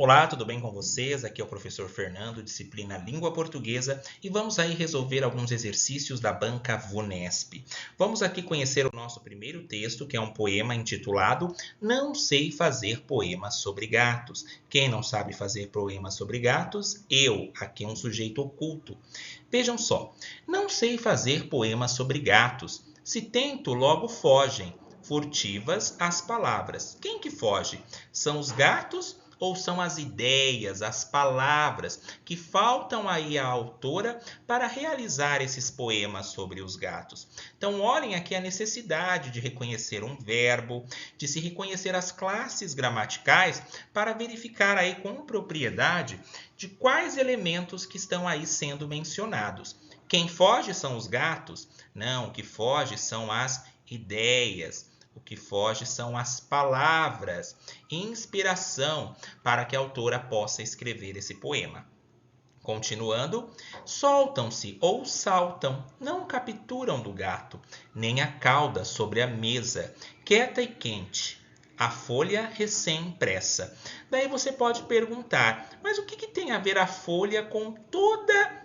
Olá, tudo bem com vocês? Aqui é o professor Fernando, disciplina Língua Portuguesa, e vamos aí resolver alguns exercícios da banca VUNESP. Vamos aqui conhecer o nosso primeiro texto, que é um poema intitulado Não Sei Fazer Poemas sobre Gatos. Quem não sabe fazer poemas sobre gatos? Eu, aqui um sujeito oculto. Vejam só, não sei fazer poemas sobre gatos. Se tento, logo fogem. Furtivas as palavras. Quem que foge? São os gatos ou são as ideias, as palavras que faltam aí à autora para realizar esses poemas sobre os gatos? Então, olhem aqui a necessidade de reconhecer um verbo, de se reconhecer as classes gramaticais para verificar aí com propriedade de quais elementos que estão aí sendo mencionados. Quem foge são os gatos? Não, o que foge são as ideias. O que foge são as palavras, inspiração para que a autora possa escrever esse poema. Continuando, soltam-se ou saltam, não capturam do gato, nem a cauda sobre a mesa, quieta e quente, a folha recém-impressa. Daí você pode perguntar, mas o que tem a ver a folha com toda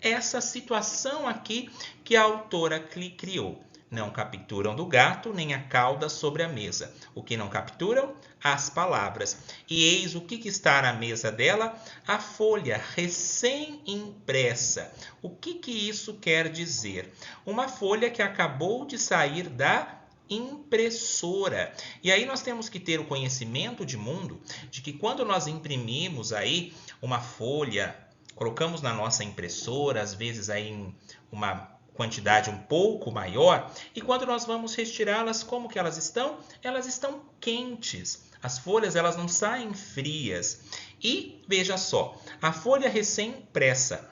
essa situação aqui que a autora criou? Não capturam do gato, nem a cauda sobre a mesa. O que não capturam? As palavras. E eis o que está na mesa dela? A folha recém-impressa. O que isso quer dizer? Uma folha que acabou de sair da impressora. E aí nós temos que ter o conhecimento de mundo de que quando nós imprimimos aí uma folha, colocamos na nossa impressora, às vezes aí em uma quantidade um pouco maior, e quando nós vamos retirá-las, como que elas estão? Elas estão quentes. As folhas, elas não saem frias. E veja só, a folha recém-impressa,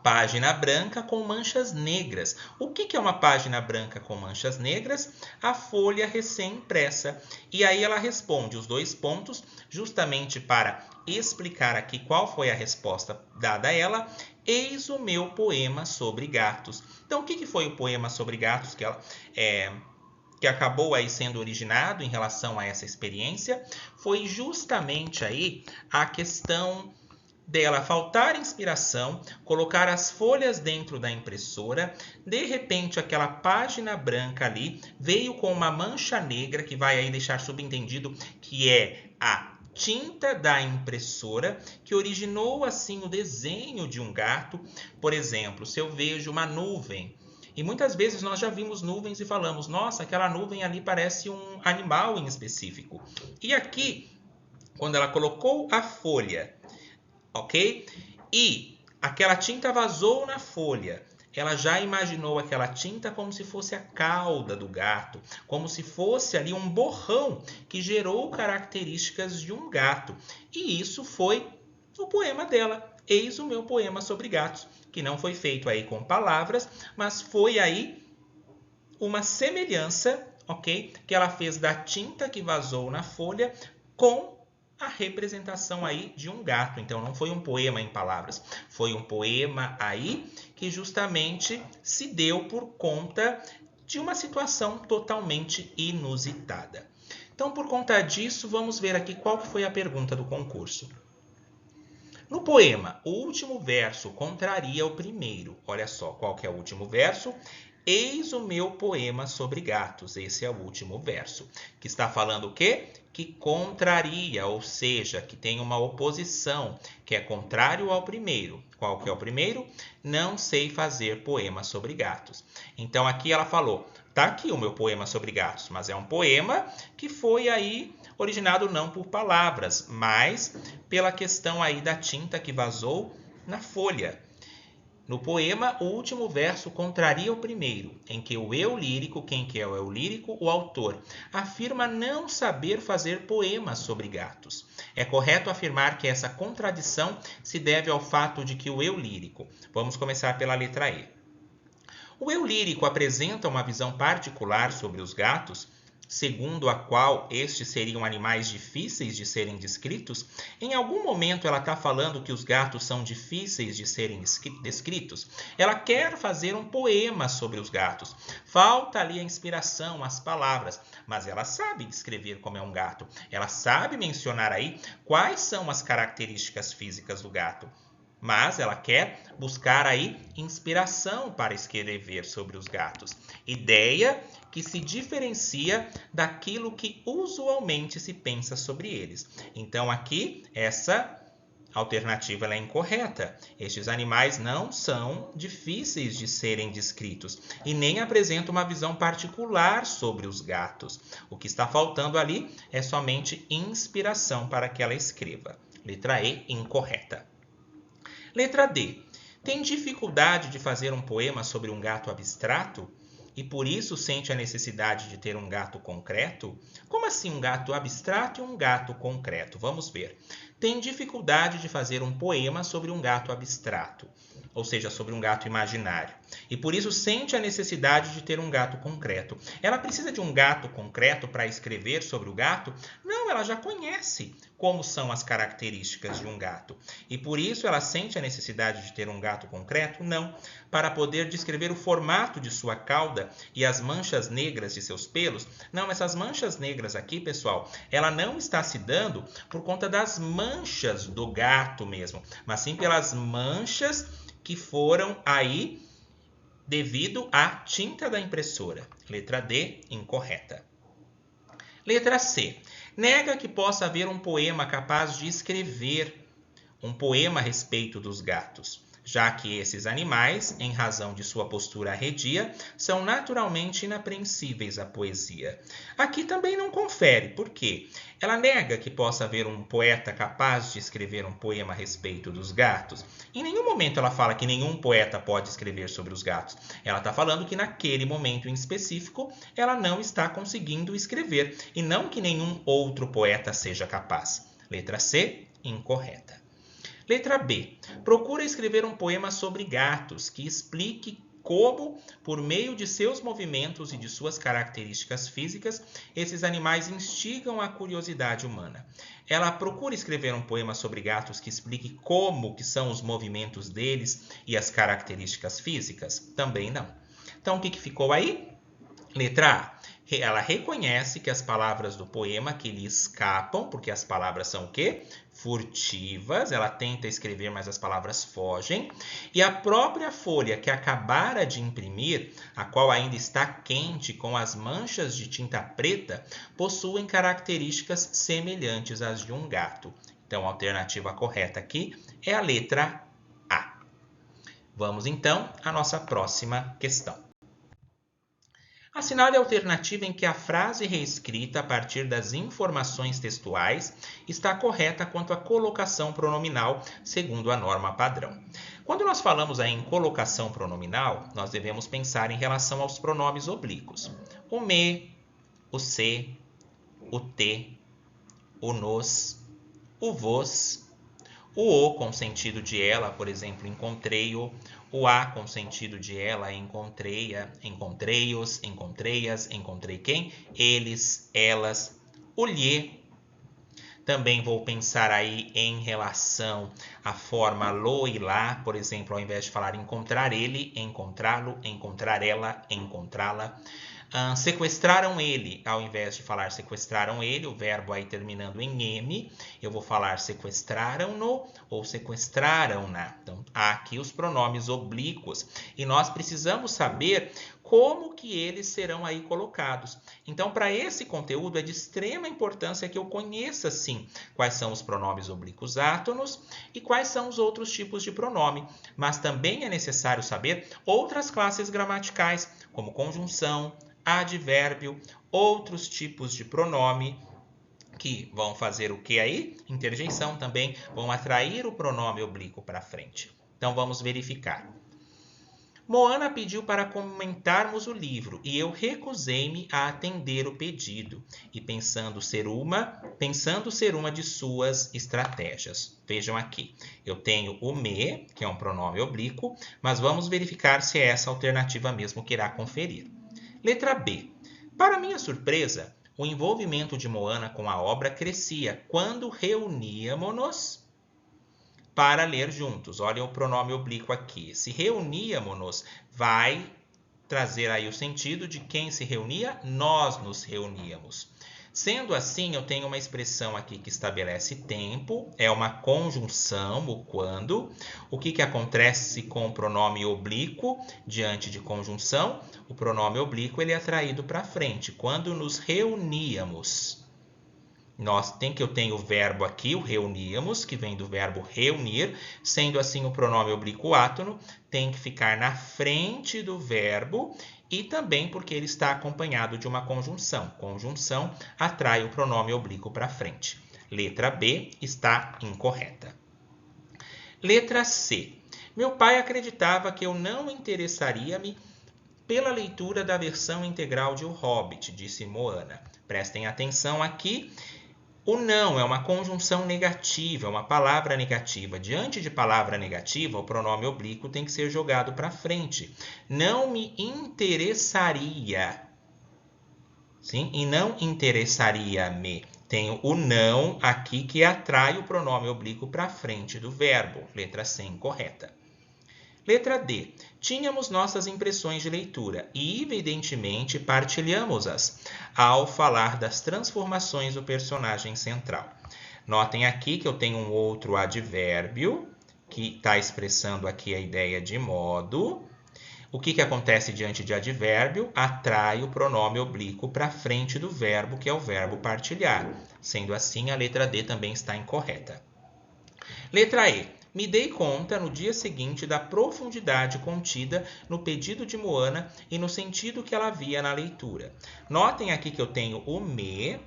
página branca com manchas negras. O que é uma página branca com manchas negras? A folha recém-impressa. E aí ela responde os 2 pontos, justamente para explicar aqui qual foi a resposta dada a ela. Eis o meu poema sobre gatos. Então, o que foi o poema sobre gatos que acabou aí sendo originado em relação a essa experiência? Foi justamente aí a questão dela faltar inspiração, colocar as folhas dentro da impressora, de repente aquela página branca ali veio com uma mancha negra que vai aí deixar subentendido que é a tinta da impressora que originou assim o desenho de um gato. Por exemplo, se eu vejo uma nuvem, e muitas vezes nós já vimos nuvens e falamos, nossa, aquela nuvem ali parece um animal em específico. E aqui, quando ela colocou a folha, ok? E aquela tinta vazou na folha. Ela já imaginou aquela tinta como se fosse a cauda do gato, como se fosse ali um borrão que gerou características de um gato. E isso foi o poema dela. Eis o meu poema sobre gatos, que não foi feito aí com palavras, mas foi aí uma semelhança, ok? Que ela fez da tinta que vazou na folha com a representação aí de um gato. Então não foi um poema em palavras, foi um poema aí que justamente se deu por conta de uma situação totalmente inusitada. Então, por conta disso, vamos ver aqui qual foi a pergunta do concurso. No poema, o último verso contraria o primeiro. Olha só, qual que é o último verso? Eis o meu poema sobre gatos. Esse é o último verso. Que está falando o quê? Que contraria, ou seja, que tem uma oposição, que é contrário ao primeiro. Qual que é o primeiro? Não sei fazer poema sobre gatos. Então aqui ela falou, tá aqui o meu poema sobre gatos, mas é um poema que foi aí originado não por palavras, mas pela questão aí da tinta que vazou na folha. No poema, o último verso contraria o primeiro, em que o eu lírico, quem que é o eu lírico? O autor, afirma não saber fazer poemas sobre gatos. É correto afirmar que essa contradição se deve ao fato de que o eu lírico, vamos começar pela letra E. O eu lírico apresenta uma visão particular sobre os gatos. segundo a qual estes seriam animais difíceis de serem descritos, em algum momento ela está falando que os gatos são difíceis de serem descritos. Ela quer fazer um poema sobre os gatos. Falta ali a inspiração, as palavras, mas ela sabe descrever como é um gato. Ela sabe mencionar aí quais são as características físicas do gato. Mas ela quer buscar aí inspiração para escrever sobre os gatos. Ideia que se diferencia daquilo que usualmente se pensa sobre eles. Então aqui essa alternativa é incorreta. Estes animais não são difíceis de serem descritos e nem apresentam uma visão particular sobre os gatos. O que está faltando ali é somente inspiração para que ela escreva. Letra E, incorreta. Letra D. Tem dificuldade de fazer um poema sobre um gato abstrato e por isso sente a necessidade de ter um gato concreto? Como assim um gato abstrato e um gato concreto? Vamos ver. Tem dificuldade de fazer um poema sobre um gato abstrato, ou seja, sobre um gato imaginário. E por isso sente a necessidade de ter um gato concreto. Ela precisa de um gato concreto para escrever sobre o gato? Não, ela já conhece como são as características de um gato. E por isso ela sente a necessidade de ter um gato concreto? Não. Para poder descrever o formato de sua cauda e as manchas negras de seus pelos? Não, essas manchas negras aqui, pessoal, ela não está se dando por conta das manchas do gato mesmo, mas sim pelas manchas que foram aí devido à tinta da impressora. Letra D, incorreta. Letra C. Nega que possa haver um poema capaz de escrever um poema a respeito dos gatos, já que esses animais, em razão de sua postura arredia, são naturalmente inapreensíveis à poesia. Aqui também não confere, por quê? Ela nega que possa haver um poeta capaz de escrever um poema a respeito dos gatos. Em nenhum momento ela fala que nenhum poeta pode escrever sobre os gatos. Ela está falando que naquele momento em específico ela não está conseguindo escrever e não que nenhum outro poeta seja capaz. Letra C, incorreta. Letra B. Procura escrever um poema sobre gatos que explique como, por meio de seus movimentos e de suas características físicas, esses animais instigam a curiosidade humana. Ela procura escrever um poema sobre gatos que explique como que são os movimentos deles e as características físicas? Também não. Então, o que ficou aí? Letra A. Ela reconhece que as palavras do poema que lhe escapam, porque as palavras são o quê? Furtivas, ela tenta escrever, mas as palavras fogem. E a própria folha que acabara de imprimir, a qual ainda está quente com as manchas de tinta preta, possuem características semelhantes às de um gato. Então, a alternativa correta aqui é a letra A. Vamos então à nossa próxima questão. Assinale a alternativa em que a frase reescrita a partir das informações textuais está correta quanto à colocação pronominal, segundo a norma padrão. Quando nós falamos aí em colocação pronominal, nós devemos pensar em relação aos pronomes oblíquos. O me, o se, o te, o nos, o vos, o com sentido de ela, por exemplo, encontrei-o, o a com sentido de ela, encontrei-a, encontrei-os, encontrei-as, encontrei quem? Eles, elas, o lhe. Também vou pensar aí em relação à forma lo e lá, por exemplo, ao invés de falar encontrar ele, encontrá-lo, encontrar ela, encontrá-la. Sequestraram ele, ao invés de falar sequestraram ele, o verbo aí terminando em M, eu vou falar sequestraram-no ou sequestraram-na. Então, há aqui os pronomes oblíquos e nós precisamos saber como que eles serão aí colocados. Então, para esse conteúdo é de extrema importância que eu conheça, sim, quais são os pronomes oblíquos átonos e quais são os outros tipos de pronome. Mas também é necessário saber outras classes gramaticais, como conjunção, advérbio, outros tipos de pronome que vão fazer o que aí? Interjeição também, vão atrair o pronome oblíquo para frente. Então, vamos verificar. Moana pediu para comentarmos o livro e eu recusei-me a atender o pedido, e pensando ser uma de suas estratégias. Vejam aqui, eu tenho o me, que é um pronome oblíquo, mas vamos verificar se é essa alternativa mesmo que irá conferir. Letra B. Para minha surpresa, o envolvimento de Moana com a obra crescia quando reuníamos-nos para ler juntos. Olha o pronome oblíquo aqui. Se reuníamos-nos, vai trazer aí o sentido de quem se reunia, nós nos reuníamos. Sendo assim, eu tenho uma expressão aqui que estabelece tempo, é uma conjunção, o quando. O que acontece com o pronome oblíquo diante de conjunção? O pronome oblíquo ele é traído para frente, quando nos reuníamos. Eu tenho o verbo aqui, o reuníamos, que vem do verbo reunir. Sendo assim, o pronome oblíquo átono tem que ficar na frente do verbo e também porque ele está acompanhado de uma conjunção. Conjunção atrai o pronome oblíquo para frente. Letra B está incorreta. Letra C. Meu pai acreditava que eu não interessaria-me pela leitura da versão integral de O Hobbit, disse Moana. Prestem atenção aqui. O não é uma conjunção negativa, é uma palavra negativa. Diante de palavra negativa, o pronome oblíquo tem que ser jogado para frente. Não me interessaria. Sim? E não interessaria-me. Tenho o não aqui que atrai o pronome oblíquo para frente do verbo. Letra C incorreta. Letra D. Tínhamos nossas impressões de leitura e, evidentemente, partilhamos-as ao falar das transformações do personagem central. Notem aqui que eu tenho um outro advérbio que está expressando aqui a ideia de modo. O que acontece diante de advérbio? Atrai o pronome oblíquo para frente do verbo, que é o verbo partilhar. Sendo assim, a letra D também está incorreta. Letra E. Me dei conta no dia seguinte da profundidade contida no pedido de Moana e no sentido que ela via na leitura. Notem aqui que eu tenho o me,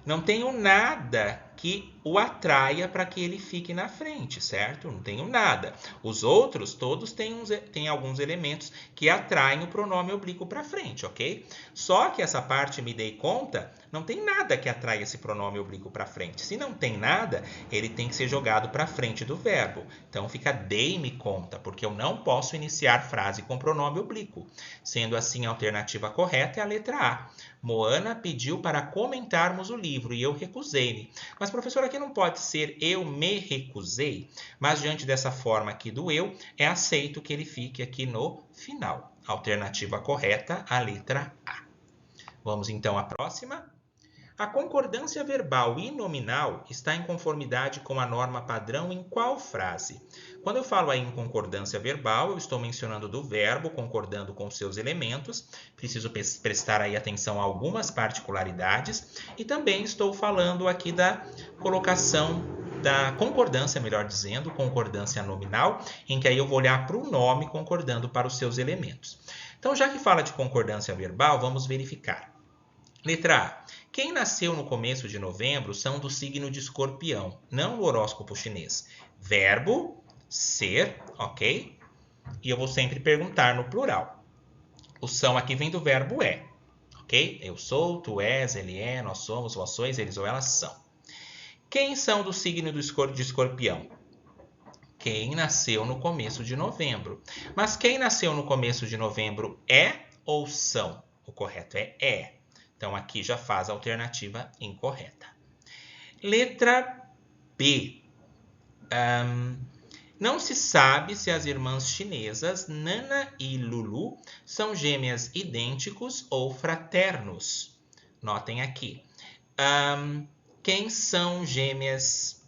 não tenho nada que o atraia para que ele fique na frente, certo? Não tenho nada. Os outros, todos têm alguns elementos que atraem o pronome oblíquo para frente, ok? Só que essa parte me dei conta, não tem nada que atrai esse pronome oblíquo para frente. Se não tem nada, ele tem que ser jogado para frente do verbo. Então fica dei-me conta, porque eu não posso iniciar frase com pronome oblíquo. Sendo assim, a alternativa correta é a letra A. Moana pediu para comentarmos o livro e eu recusei-me. Mas, professor, aqui não pode ser eu me recusei, mas diante dessa forma aqui do eu, é aceito que ele fique aqui no final. Alternativa correta, a letra A. Vamos então à próxima. A concordância verbal e nominal está em conformidade com a norma padrão em qual frase? Quando eu falo aí em concordância verbal, eu estou mencionando do verbo concordando com seus elementos. Preciso prestar aí atenção a algumas particularidades. E também estou falando aqui da colocação da concordância, melhor dizendo, concordância nominal, em que aí eu vou olhar para o nome concordando para os seus elementos. Então, já que fala de concordância verbal, vamos verificar. Letra A. Quem nasceu no começo de novembro são do signo de Escorpião, não o horóscopo chinês. Verbo, ser, ok? E eu vou sempre perguntar no plural. O são aqui vem do verbo é, ok? Eu sou, tu és, ele é, nós somos, vós sois, eles ou elas são. Quem são do signo de Escorpião? Quem nasceu no começo de novembro. Mas quem nasceu no começo de novembro é ou são? O correto é. Então, aqui já faz a alternativa incorreta. Letra B. Não se sabe se as irmãs chinesas Nana e Lulu são gêmeas idênticos ou fraternos. Notem aqui. Quem são gêmeas?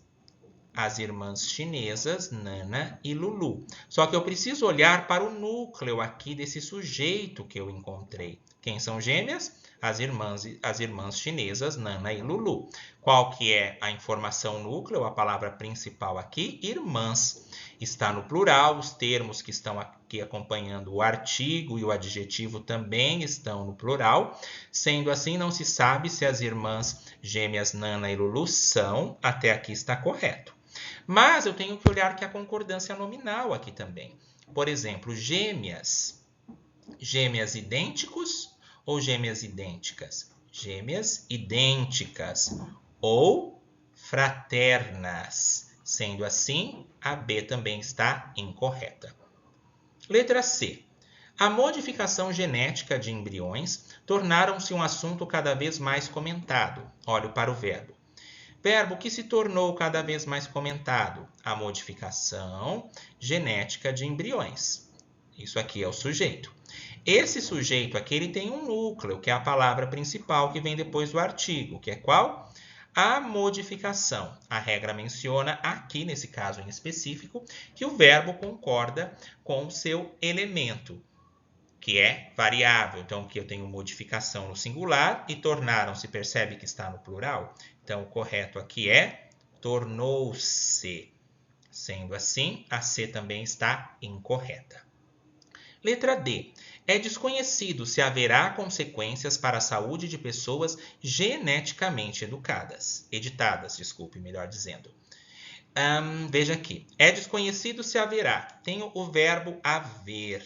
As irmãs chinesas Nana e Lulu. Só que eu preciso olhar para o núcleo aqui desse sujeito que eu encontrei. Quem são gêmeas? As irmãs chinesas Nana e Lulu. Qual que é a informação núcleo? A palavra principal aqui, irmãs. Está no plural, os termos que estão aqui acompanhando o artigo e o adjetivo também estão no plural. Sendo assim, não se sabe se as irmãs gêmeas Nana e Lulu são, até aqui está correto. Mas eu tenho que olhar que a concordância nominal aqui também. Por exemplo, gêmeas. Gêmeas idênticos ou gêmeas idênticas? Gêmeas idênticas ou fraternas. Sendo assim, a B também está incorreta. Letra C. A modificação genética de embriões tornaram-se um assunto cada vez mais comentado. Olho para o verbo. Verbo que se tornou cada vez mais comentado. A modificação genética de embriões. Isso aqui é o sujeito. Esse sujeito aqui ele tem um núcleo, que é a palavra principal que vem depois do artigo, que é qual? A modificação. A regra menciona aqui, nesse caso em específico, que o verbo concorda com o seu elemento, que é variável. Então, aqui eu tenho modificação no singular e tornaram-se, percebe que está no plural? Então, o correto aqui é tornou-se. Sendo assim, a C também está incorreta. Letra D. É desconhecido se haverá consequências para a saúde de pessoas geneticamente editadas, melhor dizendo. Veja aqui. É desconhecido se haverá. Tenho o verbo haver.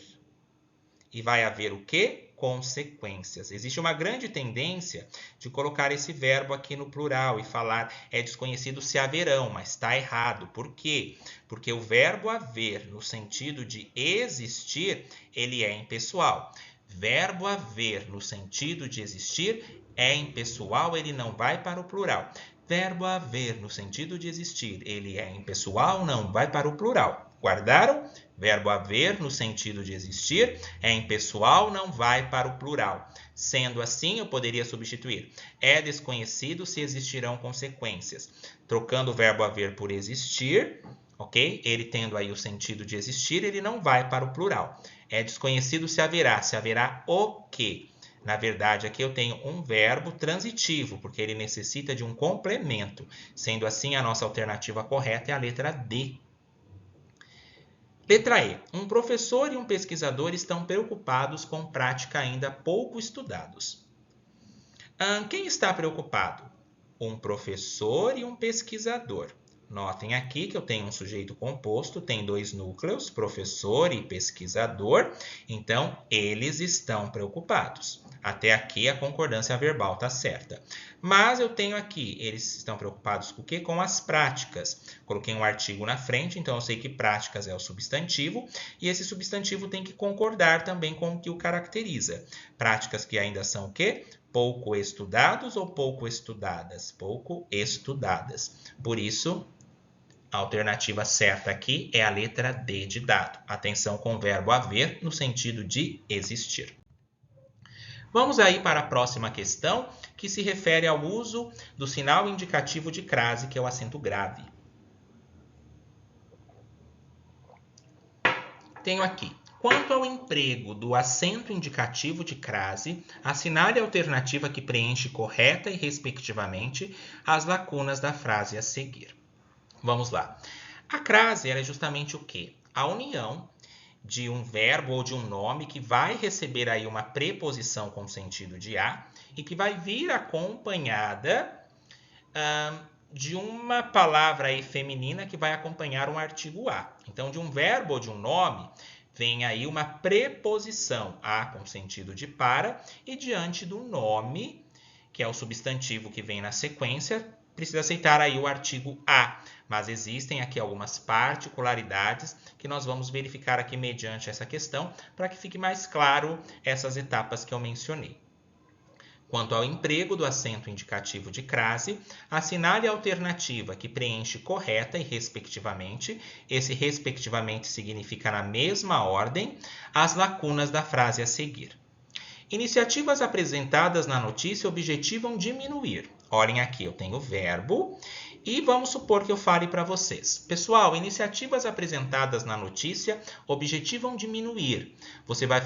E vai haver o quê? Consequências. Existe uma grande tendência de colocar esse verbo aqui no plural e falar é desconhecido se haverão, mas está errado. Por quê? Porque o verbo haver, no sentido de existir, ele é impessoal. Verbo haver, no sentido de existir, é impessoal, ele não vai para o plural. Verbo haver, no sentido de existir, ele é impessoal, não vai para o plural. Guardaram? Verbo haver, no sentido de existir, é impessoal, não vai para o plural. Sendo assim, eu poderia substituir. É desconhecido se existirão consequências. Trocando o verbo haver por existir, ok? Ele tendo aí o sentido de existir, ele não vai para o plural. É desconhecido se haverá o quê? Na verdade, aqui eu tenho um verbo transitivo, porque ele necessita de um complemento. Sendo assim, a nossa alternativa correta é a letra D. Letra E. Um professor e um pesquisador estão preocupados com prática ainda pouco estudados. Quem está preocupado? Um professor e um pesquisador. Notem aqui que eu tenho um sujeito composto, tem dois núcleos, professor e pesquisador. Então, eles estão preocupados. Até aqui a concordância verbal está certa. Mas eu tenho aqui, eles estão preocupados com o quê? Com as práticas. Coloquei um artigo na frente, então eu sei que práticas é o substantivo. E esse substantivo tem que concordar também com o que o caracteriza. Práticas que ainda são o quê? Pouco estudados ou pouco estudadas? Pouco estudadas. Por isso, a alternativa certa aqui é a letra D de dado. Atenção com o verbo haver no sentido de existir. Vamos aí para a próxima questão, que se refere ao uso do sinal indicativo de crase, que é o acento grave. Tenho aqui. Quanto ao emprego do acento indicativo de crase, assinale a alternativa que preenche correta e, respectivamente, as lacunas da frase a seguir. Vamos lá. A crase é justamente o quê? A união de um verbo ou de um nome que vai receber aí uma preposição com sentido de a e que vai vir acompanhada de uma palavra aí feminina que vai acompanhar um artigo a. Então, de um verbo ou de um nome, vem aí uma preposição a com sentido de para e diante do nome, que é o substantivo que vem na sequência, precisa aceitar aí o artigo a. Mas existem aqui algumas particularidades que nós vamos verificar aqui mediante essa questão para que fique mais claro essas etapas que eu mencionei. Quanto ao emprego do acento indicativo de crase, assinale a alternativa que preenche correta e respectivamente, esse respectivamente significa na mesma ordem, as lacunas da frase a seguir. Iniciativas apresentadas na notícia objetivam diminuir. Olhem aqui, eu tenho o verbo e vamos supor que eu fale para vocês. Pessoal, iniciativas apresentadas na notícia objetivam diminuir. Você vai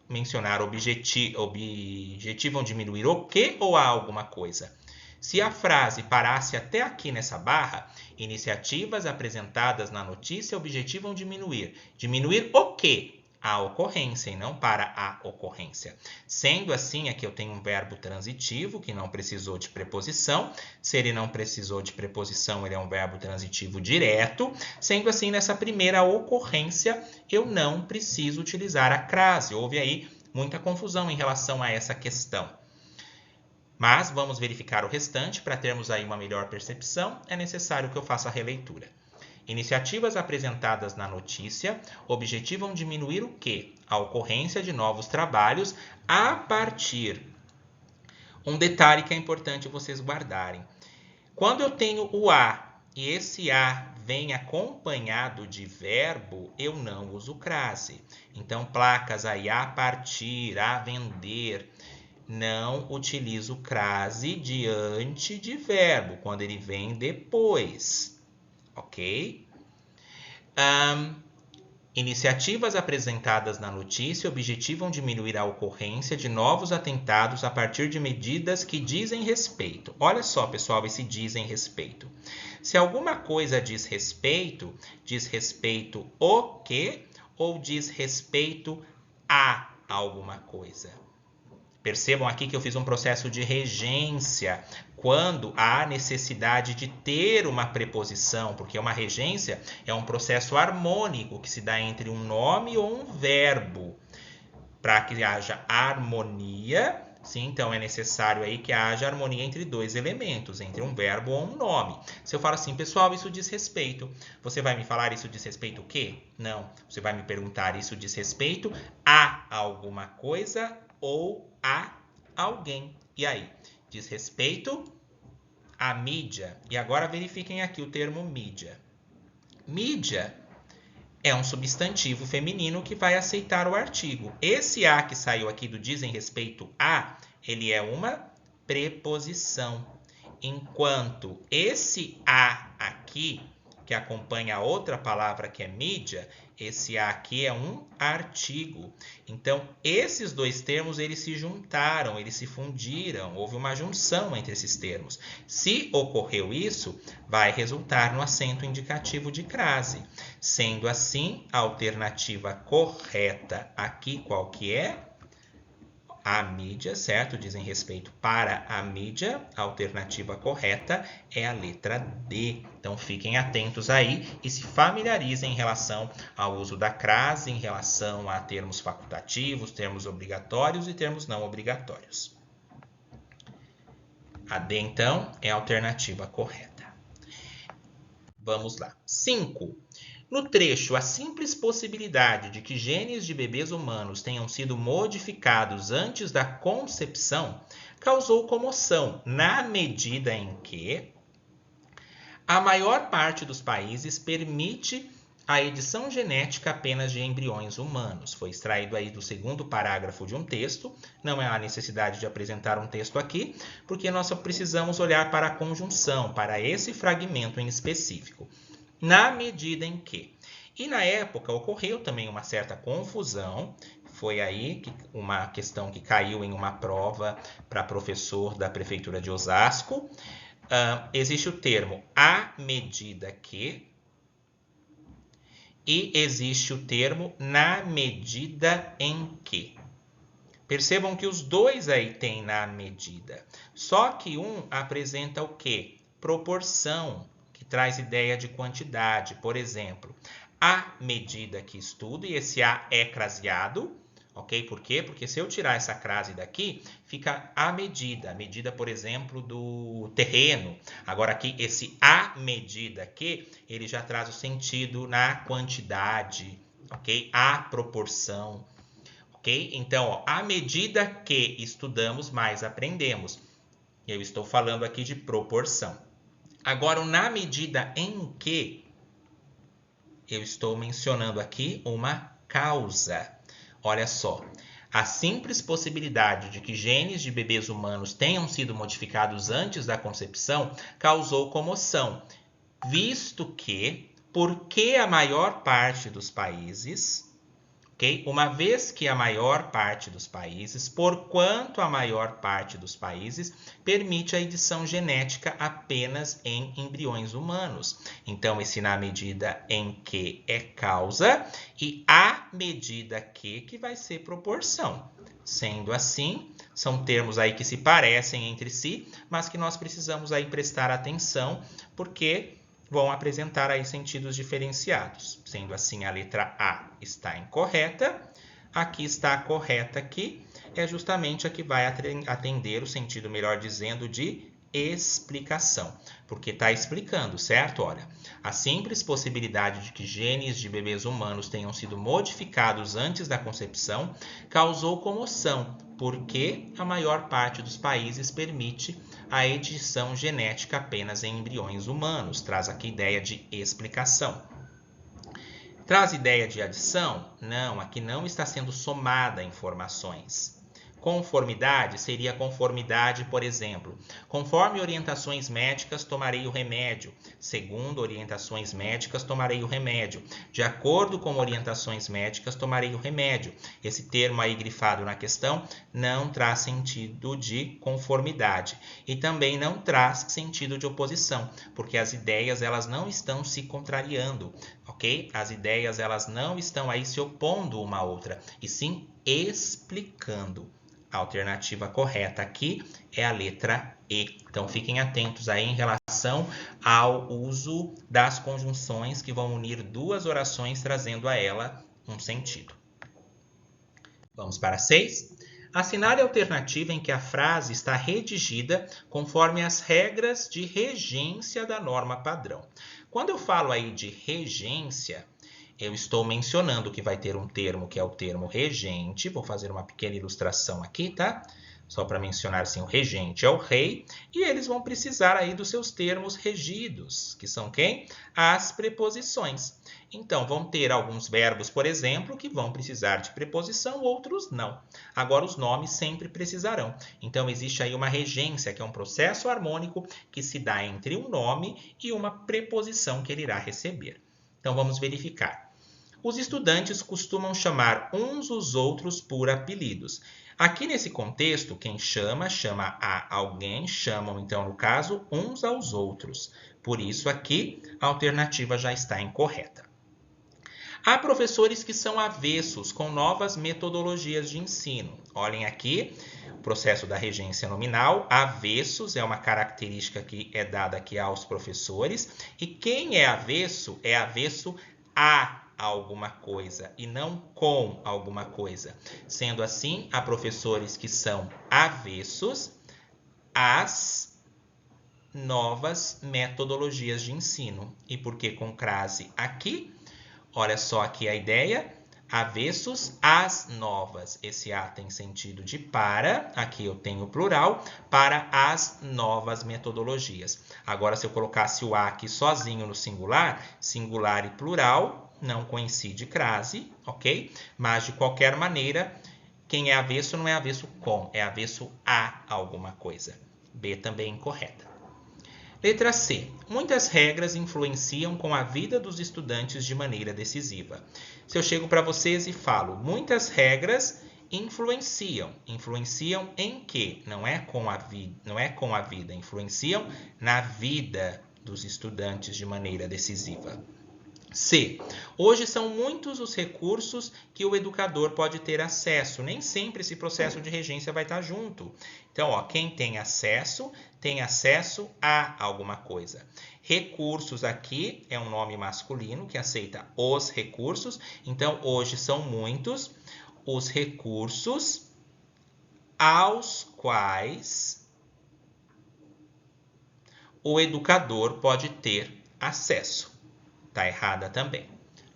mencionar objetivam diminuir o quê ou a alguma coisa? Se a frase parasse até aqui nessa barra, iniciativas apresentadas na notícia objetivam diminuir. Diminuir o quê? A ocorrência e não para a ocorrência. Sendo assim, aqui eu tenho um verbo transitivo que não precisou de preposição. Se ele não precisou de preposição, ele é um verbo transitivo direto. Sendo assim, nessa primeira ocorrência, eu não preciso utilizar a crase. Houve aí muita confusão em relação a essa questão. Mas vamos verificar o restante. Para termos aí uma melhor percepção, é necessário que eu faça a releitura. Iniciativas apresentadas na notícia objetivam diminuir o quê? A ocorrência de novos trabalhos a partir. Um detalhe que é importante vocês guardarem. Quando eu tenho o a e esse a vem acompanhado de verbo, eu não uso crase. Então, placas aí a partir, a vender, não utilizo crase diante de verbo, quando ele vem depois. Ok? Iniciativas apresentadas na notícia objetivam diminuir a ocorrência de novos atentados a partir de medidas que dizem respeito. Olha só, pessoal, esse dizem respeito. Se alguma coisa diz respeito o quê? Ou diz respeito a alguma coisa? Percebam aqui que eu fiz um processo de regência quando há necessidade de ter uma preposição, porque uma regência é um processo harmônico que se dá entre um nome ou um verbo. Para que haja harmonia, sim, então é necessário aí que haja harmonia entre dois elementos, entre um verbo ou um nome. Se eu falo assim, pessoal, isso diz respeito, você vai me falar isso diz respeito o quê? Não, você vai me perguntar isso diz respeito a alguma coisa ou a alguém. E aí? Diz respeito à mídia. E agora verifiquem aqui o termo mídia. Mídia é um substantivo feminino que vai aceitar o artigo. Esse a que saiu aqui do dizem respeito a, ele é uma preposição. Enquanto esse a aqui, que acompanha a outra palavra que é mídia, esse a aqui é um artigo. Então, esses dois termos, eles se juntaram, eles se fundiram, houve uma junção entre esses termos. Se ocorreu isso, vai resultar no acento indicativo de crase. Sendo assim, a alternativa correta aqui, qual que é? A mídia, certo? Dizem respeito para a mídia. A alternativa correta é a letra D. Então, fiquem atentos aí e se familiarizem em relação ao uso da crase, em relação a termos facultativos, termos obrigatórios e termos não obrigatórios. A D, então, é a alternativa correta. Vamos lá. 5. No trecho, a simples possibilidade de que genes de bebês humanos tenham sido modificados antes da concepção causou comoção, na medida em que a maior parte dos países permite a edição genética apenas de embriões humanos. Foi extraído aí do segundo parágrafo de um texto. Não há necessidade de apresentar um texto aqui, porque nós só precisamos olhar para a conjunção, para esse fragmento em específico. Na medida em que. E na época ocorreu também uma certa confusão, foi aí uma questão que caiu em uma prova para professor da Prefeitura de Osasco. Existe o termo à medida que e existe o termo na medida em que. Percebam que os dois aí têm na medida, só que um apresenta o quê? Proporção, que traz ideia de quantidade. Por exemplo, à medida que estudo, e esse a é craseado, ok? Por quê? Porque se eu tirar essa crase daqui, fica a medida, por exemplo, do terreno. Agora aqui, esse à medida que, ele já traz o sentido na quantidade, ok? A proporção, ok? Então, ó, à medida que estudamos, mais aprendemos. Eu estou falando aqui de proporção. Agora, na medida em que, eu estou mencionando aqui uma causa. Olha só, a simples possibilidade de que genes de bebês humanos tenham sido modificados antes da concepção causou comoção, visto que, porque a maior parte dos países, ok? Uma vez que a maior parte dos países, porquanto a maior parte dos países, permite a edição genética apenas em embriões humanos. Então, esse na medida em que é causa e à medida que vai ser proporção. Sendo assim, são termos aí que se parecem entre si, mas que nós precisamos aí prestar atenção, porque vão apresentar aí sentidos diferenciados. Sendo assim, a letra A está incorreta. Aqui está a correta, que é justamente a que vai atender o sentido, melhor dizendo, de explicação, porque está explicando, certo? Olha, a simples possibilidade de que genes de bebês humanos tenham sido modificados antes da concepção causou comoção, porque a maior parte dos países permite a edição genética apenas em embriões humanos. Traz aqui ideia de explicação. Traz ideia de adição? Não, aqui não está sendo somada informações. Conformidade seria conformidade, por exemplo, conforme orientações médicas, tomarei o remédio. Segundo orientações médicas, tomarei o remédio. De acordo com orientações médicas, tomarei o remédio. Esse termo aí grifado na questão não traz sentido de conformidade e também não traz sentido de oposição, porque as ideias elas não estão se contrariando, ok? As ideias elas não estão aí se opondo uma à outra, e sim explicando. A alternativa correta aqui é a letra E. Então, fiquem atentos aí em relação ao uso das conjunções que vão unir duas orações, trazendo a ela um sentido. Vamos para 6. Assinale a alternativa em que a frase está redigida conforme as regras de regência da norma padrão. Quando eu falo aí de regência, eu estou mencionando que vai ter um termo que é o termo regente. Vou fazer uma pequena ilustração aqui, tá? Só para mencionar assim, o regente é o rei e eles vão precisar aí dos seus termos regidos, que são quem? As preposições. Então, vão ter alguns verbos, por exemplo, que vão precisar de preposição, outros não. Agora, os nomes sempre precisarão. Então, existe aí uma regência, que é um processo harmônico que se dá entre um nome e uma preposição que ele irá receber. Então, vamos verificar. Os estudantes costumam chamar uns os outros por apelidos. Aqui nesse contexto, quem chama a alguém, chamam então, no caso, uns aos outros. Por isso aqui, a alternativa já está incorreta. Há professores que são avessos com novas metodologias de ensino. Olhem aqui, o processo da regência nominal. Avessos é uma característica que é dada aqui aos professores. E quem é avesso a alguma coisa e não com alguma coisa. Sendo assim, há professores que são avessos às novas metodologias de ensino. E por que com crase aqui? Olha só aqui a ideia. Avessos às novas. Esse A tem sentido de para, aqui eu tenho o plural, para as novas metodologias. Agora, se eu colocasse o A aqui sozinho no singular, singular e plural, não coincide crase, ok? Mas, de qualquer maneira, quem é avesso não é avesso com, é avesso a alguma coisa. B também incorreta. Letra C. Muitas regras influenciam com a vida dos estudantes de maneira decisiva. Se eu chego para vocês e falo, muitas regras influenciam. Influenciam em quê? Não é com a vida, influenciam na vida dos estudantes de maneira decisiva. C. Hoje são muitos os recursos que o educador pode ter acesso. Nem sempre esse processo de regência vai estar junto. Então, quem tem acesso a alguma coisa. Recursos aqui é um nome masculino que aceita os recursos. Então, hoje são muitos os recursos aos quais o educador pode ter acesso. Está errada também.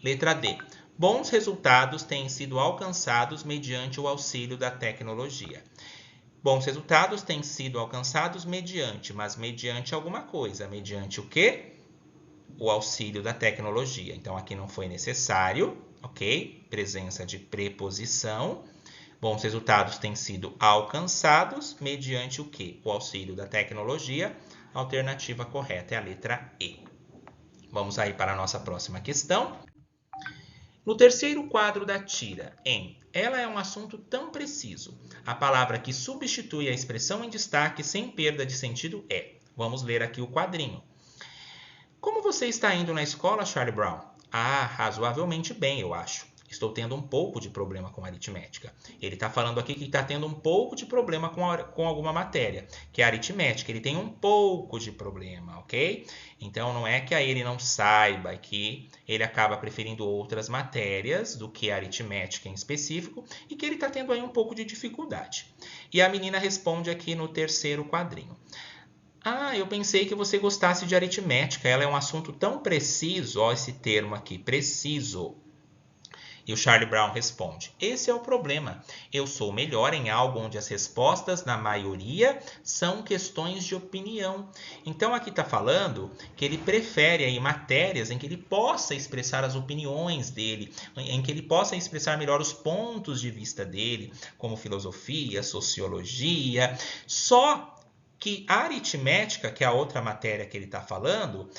Letra D. Bons resultados têm sido alcançados mediante o auxílio da tecnologia. Bons resultados têm sido alcançados mediante, mas mediante alguma coisa. Mediante o quê? O auxílio da tecnologia. Então, aqui não foi necessário, ok? Presença de preposição. Bons resultados têm sido alcançados mediante o quê? O auxílio da tecnologia. A alternativa correta é a letra E. Vamos aí para a nossa próxima questão. No terceiro quadro da tira, ela é um assunto tão preciso. A palavra que substitui a expressão em destaque sem perda de sentido é. Vamos ler aqui o quadrinho. Como você está indo na escola, Charlie Brown? Razoavelmente bem, eu acho. Estou tendo um pouco de problema com aritmética. Ele está falando aqui que está tendo um pouco de problema com alguma matéria, que é a aritmética. Ele tem um pouco de problema, ok? Então, não é que aí ele não saiba que ele acaba preferindo outras matérias do que a aritmética em específico e que ele está tendo aí um pouco de dificuldade. E a menina responde aqui no terceiro quadrinho. Ah, eu pensei que você gostasse de aritmética. Ela é um assunto tão preciso. Ó, esse termo aqui, preciso. E o Charlie Brown responde: esse é o problema. Eu sou melhor em algo onde as respostas, na maioria, são questões de opinião. Então aqui está falando que ele prefere aí matérias em que ele possa expressar as opiniões dele, em que ele possa expressar melhor os pontos de vista dele, como filosofia, sociologia. Só que a aritmética, que é a outra matéria que ele está falando,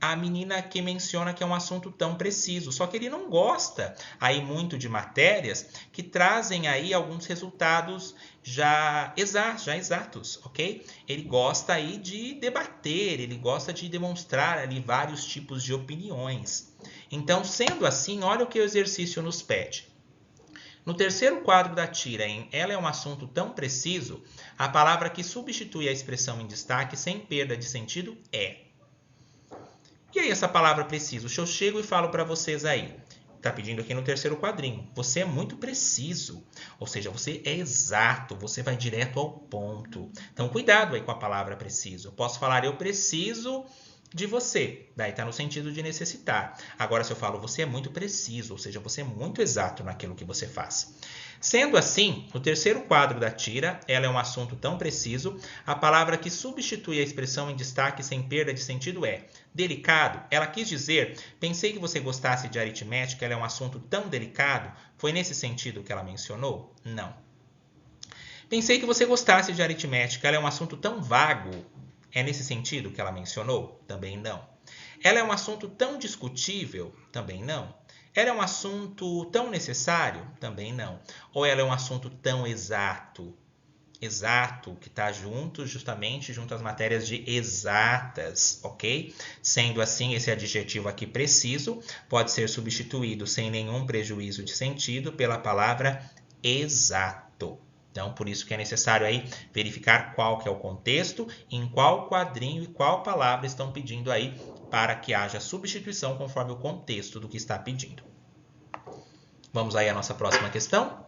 a menina aqui menciona que é um assunto tão preciso, só que ele não gosta aí muito de matérias que trazem aí alguns resultados já exatos, ok? Ele gosta aí de debater, ele gosta de demonstrar ali vários tipos de opiniões. Então, sendo assim, olha o que o exercício nos pede. No terceiro quadro da tira, em Ela é um assunto tão preciso, a palavra que substitui a expressão em destaque sem perda de sentido é. E aí essa palavra preciso? Eu chego e falo para vocês aí. Está pedindo aqui no terceiro quadrinho. Você é muito preciso. Ou seja, você é exato. Você vai direto ao ponto. Então, cuidado aí com a palavra preciso. Eu posso falar eu preciso de você. Daí está no sentido de necessitar. Agora, se eu falo você é muito preciso, ou seja, você é muito exato naquilo que você faz. Sendo assim, no terceiro quadro da tira, ela é um assunto tão preciso, a palavra que substitui a expressão em destaque sem perda de sentido é delicado. Ela quis dizer, pensei que você gostasse de aritmética, ela é um assunto tão delicado. Foi nesse sentido que ela mencionou? Não. Pensei que você gostasse de aritmética, ela é um assunto tão vago. É nesse sentido que ela mencionou? Também não. Ela é um assunto tão discutível? Também não. Ela é um assunto tão necessário? Também não. Ou ela é um assunto tão exato? Exato, que está justamente junto às matérias de exatas, ok? Sendo assim, esse adjetivo aqui preciso pode ser substituído sem nenhum prejuízo de sentido pela palavra exato. Então, por isso que é necessário aí verificar qual que é o contexto, em qual quadrinho e qual palavra estão pedindo aí para que haja substituição conforme o contexto do que está pedindo. Vamos aí à nossa próxima questão.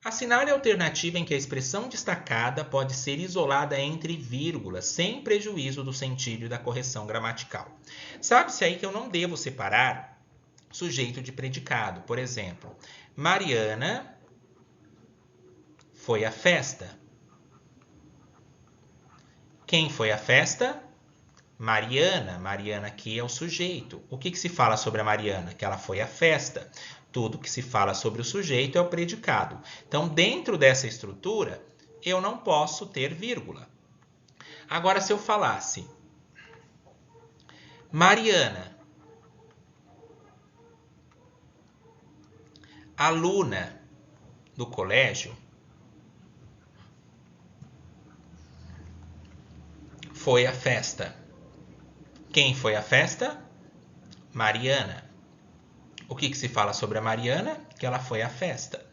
Assinale a alternativa em que a expressão destacada pode ser isolada entre vírgulas, sem prejuízo do sentido e da correção gramatical. Sabe-se aí que eu não devo separar sujeito de predicado. Por exemplo, Mariana foi à festa. Quem foi à festa? Mariana. Mariana aqui é o sujeito. O que se fala sobre a Mariana? Que ela foi à festa. Tudo que se fala sobre o sujeito é o predicado. Então, dentro dessa estrutura, eu não posso ter vírgula. Agora, se eu falasse Mariana, aluna do colégio, foi à festa. Quem foi à festa? Mariana. O que se fala sobre a Mariana? Que ela foi à festa.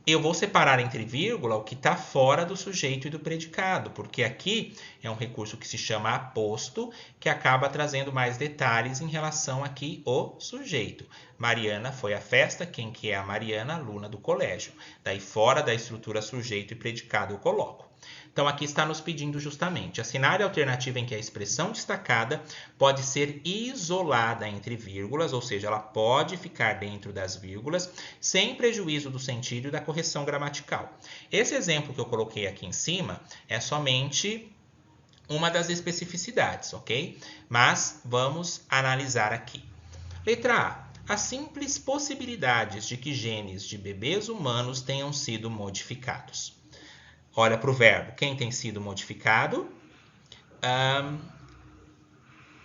Eu vou separar entre vírgula o que está fora do sujeito e do predicado, porque aqui é um recurso que se chama aposto, que acaba trazendo mais detalhes em relação aqui ao sujeito. Mariana foi à festa, quem que é a Mariana? Aluna do colégio. Daí fora da estrutura sujeito e predicado eu coloco. Então, aqui está nos pedindo justamente, assinale a alternativa em que a expressão destacada pode ser isolada entre vírgulas, ou seja, ela pode ficar dentro das vírgulas, sem prejuízo do sentido e da correção gramatical. Esse exemplo que eu coloquei aqui em cima é somente uma das especificidades, ok? Mas vamos analisar aqui. Letra A. As simples possibilidades de que genes de bebês humanos tenham sido modificados. Olha para o verbo. Quem tem sido modificado?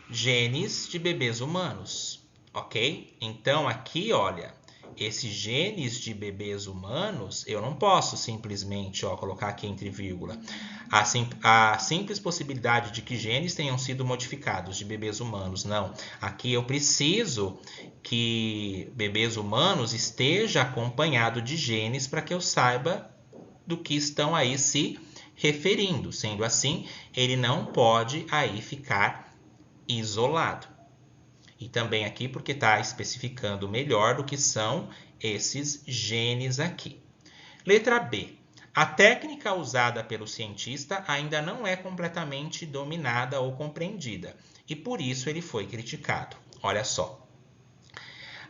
Genes de bebês humanos. Ok? Então, aqui, olha, esses genes de bebês humanos, eu não posso simplesmente colocar aqui entre vírgula. A simples possibilidade de que genes tenham sido modificados de bebês humanos. Não. Aqui eu preciso que bebês humanos esteja acompanhado de genes para que eu saiba do que estão aí se referindo. Sendo assim, ele não pode aí ficar isolado. E também aqui porque está especificando melhor do que são esses genes aqui. Letra B. A técnica usada pelo cientista ainda não é completamente dominada ou compreendida, e por isso ele foi criticado. Olha só.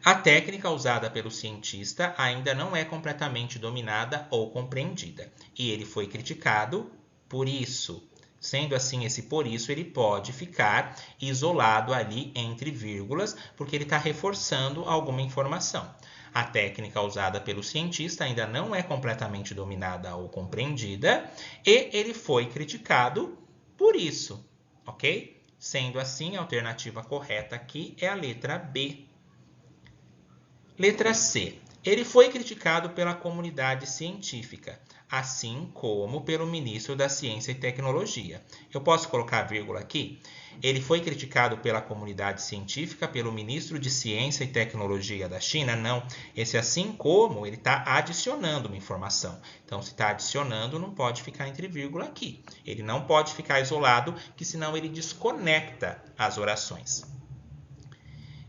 A técnica usada pelo cientista ainda não é completamente dominada ou compreendida, e ele foi criticado por isso. Sendo assim, esse por isso ele pode ficar isolado ali entre vírgulas, porque ele está reforçando alguma informação. A técnica usada pelo cientista ainda não é completamente dominada ou compreendida, e ele foi criticado por isso, ok? Sendo assim, a alternativa correta aqui é a letra B. Letra C. Ele foi criticado pela comunidade científica, assim como pelo ministro da Ciência e Tecnologia. Eu posso colocar vírgula aqui? Ele foi criticado pela comunidade científica, pelo ministro de Ciência e Tecnologia da China? Não. Esse assim como, ele está adicionando uma informação. Então, se está adicionando, não pode ficar entre vírgula aqui. Ele não pode ficar isolado, que senão ele desconecta as orações.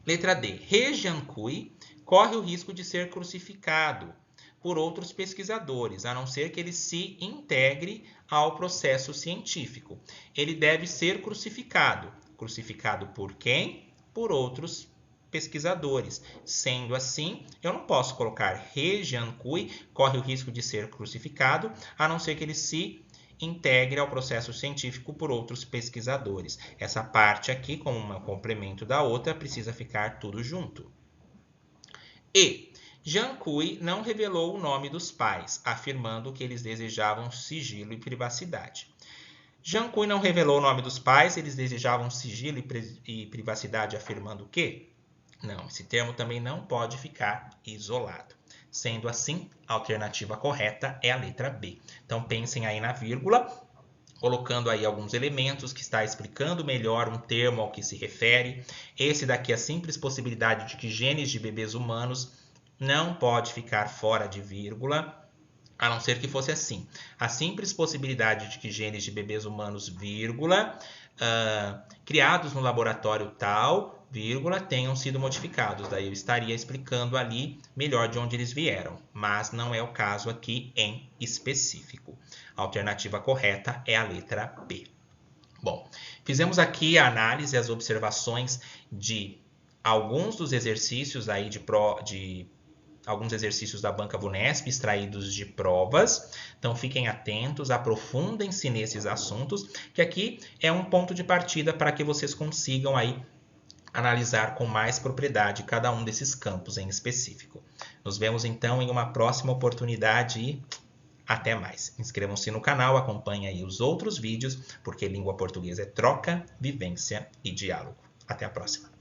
Letra D. He Jiankui corre o risco de ser crucificado por outros pesquisadores, a não ser que ele se integre ao processo científico. Ele deve ser crucificado. Crucificado por quem? Por outros pesquisadores. Sendo assim, eu não posso colocar He Jiankui corre o risco de ser crucificado, a não ser que ele se integre ao processo científico por outros pesquisadores. Essa parte aqui, como um complemento da outra, precisa ficar tudo junto. E Jiankui não revelou o nome dos pais, afirmando que eles desejavam sigilo e privacidade. Jiankui não revelou o nome dos pais, eles desejavam sigilo e privacidade, afirmando o quê? Não, esse termo também não pode ficar isolado. Sendo assim, a alternativa correta é a letra B. Então, pensem aí na vírgula, colocando aí alguns elementos que está explicando melhor um termo ao que se refere. Esse daqui é a simples possibilidade de que genes de bebês humanos não pode ficar fora de vírgula, a não ser que fosse assim. A simples possibilidade de que genes de bebês humanos, vírgula, criados no laboratório tal, vírgula, tenham sido modificados. Daí eu estaria explicando ali melhor de onde eles vieram, mas não é o caso aqui em específico. A alternativa correta é a letra B. Bom, fizemos aqui a análise e as observações de alguns dos exercícios aí alguns exercícios da banca VUNESP extraídos de provas. Então, fiquem atentos, aprofundem-se nesses assuntos, que aqui é um ponto de partida para que vocês consigam aí analisar com mais propriedade cada um desses campos em específico. Nos vemos então em uma próxima oportunidade e até mais. Inscrevam-se no canal, acompanhem aí os outros vídeos, porque língua portuguesa é troca, vivência e diálogo. Até a próxima.